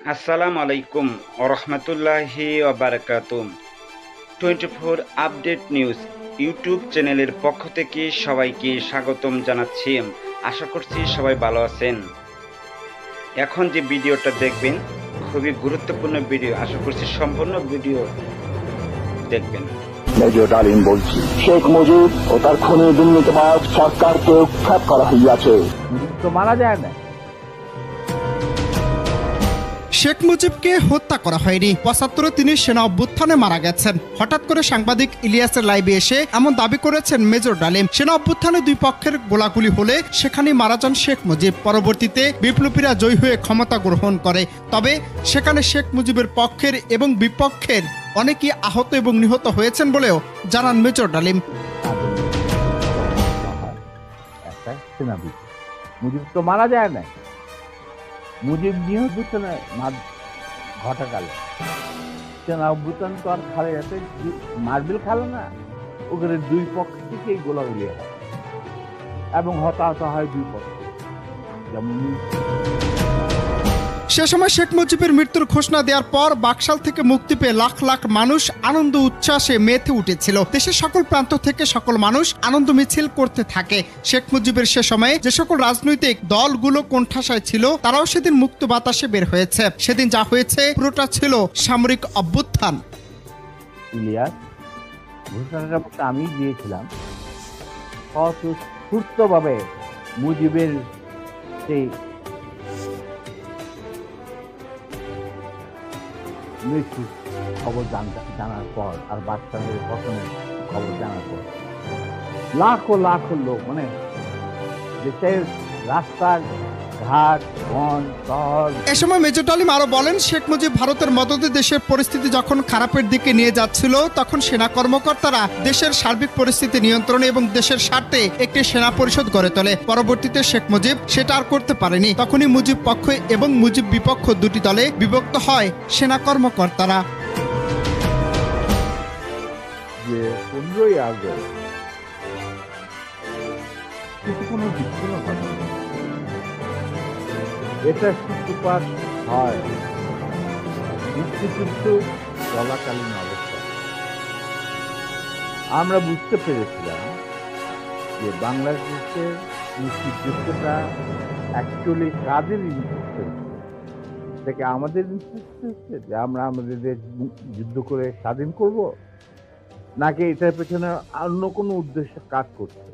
আসসালামু আলাইকুম ওরহমতুল্লাহি ওবারাকাতুম। 24 আপডেট নিউজ ইউটিউব চ্যানেলের পক্ষ থেকে সবাইকে স্বাগতম জানাচ্ছি। আশা করছি সবাই ভালো আছেন। এখন যে ভিডিওটা দেখবেন খুবই গুরুত্বপূর্ণ ভিডিও, আশা করছি সম্পূর্ণ ভিডিও দেখবেন। মেজর ডালিম বলছি, শেখ মুজিব ও তার খুনি দুর্নীতিবাজ সরকারকে উৎখাত করা হইয়াছে। তো মারা যায় না। শেখ মুজিবকে হত্যা করা হয়নি, ৭৫ তিনি সেনা অভ্যুত্থানে মারা গেছেন। হঠাৎ করে সাংবাদিক ইলিয়াসের লাইভে এসে এমন দাবি করেছেন মেজর ডালিম। সেনা অভ্যুত্থানে দুই পক্ষের গোলাগুলি হলে সেখানেই মারা যান শেখ মুজিব। পরবর্তীতে বিপ্লবীরা জয়ী হয়ে ক্ষমতা গ্রহণ করে, তবে সেখানে শেখ মুজিবের পক্ষের এবং বিপক্ষের অনেকেই আহত এবং নিহত হয়েছেন বলেও জানান মেজর ডালিম। একটা সেনাপতি মুজিব তো মারা যায় না, মুজিব নিহত হচ্ছে না ঘটাকালে। সেনা অভ্যুত্থান তো আর খালে যাতে মার্বেল খেলে না, ওখানে দুই পক্ষ থেকেই গোলাগুলি হয় এবং হতাহত হয় দুই পক্ষ। যেমন সে সময় শেখ মুজিবের মৃত্যুর ঘোষণা দেওয়ার পর বাকশাল থেকে মুক্তি পেয়ে লাখ লাখ মানুষ আনন্দ উচ্ছ্বাসে মেতে উঠেছিল। দেশের সকল প্রান্ত থেকে সকল মানুষ আনন্দ মিছিল করতে থাকে। শেখ মুজিবের সে সময়ে যে সকল রাজনৈতিক দলগুলো কোণঠাসায় ছিল তারাও সেদিন মুক্ত বাতাসে বের হয়েছে। সেদিন যা হয়েছে পুরোটা ছিল সামরিক অভ্যুত্থান। ইলিয়াস ঘোষণাটা আমি দিয়েছিলাম স্বতঃস্ফূর্তভাবে মুজিবের সেই মৃত্যুর খবর জানার পর আর বাচ্চাদের পতনের খবর জানার পর লাখো লাখো লোক, মানে দেশের রাস্তার ঘাট বন শহর। এ সময় মেজর ডালিম আরো বলেন, শেখ মুজিব ভারতের মদদে দেশের পরিস্থিতি যখন খারাপের দিকে নিয়ে যাচ্ছিল তখন সেনা কর্মকর্তারা দেশের সার্বিক পরিস্থিতি নিয়ন্ত্রণে এবং দেশের স্বার্থে একটি সেনা পরিষদ গড়ে তোলে। পরবর্তীতে শেখ মুজিব সেটা আর করতে পারেনি। তখনই মুজিব পক্ষ এবং মুজিব বিপক্ষ দুটি দলে বিভক্ত হয় সেনা কর্মকর্তারা। যে 15ই আগস্ট কিছু কোনো বিচ্ছিন্ন ঘটনা, এটা সূত্রপাত হয় মুক্তিযুদ্ধ চলাকালীন অবস্থায়। আমরা বুঝতে পেরেছিলাম যে বাংলাদেশের মুক্তিযুদ্ধটা অ্যাকচুয়ালি কাদের ইন্টারেস্টে হচ্ছে, থেকে আমাদের ইন্টারেস্টে হচ্ছে যে আমরা আমাদের দেশ যুদ্ধ করে স্বাধীন করব, নাকি এটার পেছনে অন্য কোনো উদ্দেশ্যে কাজ করছে।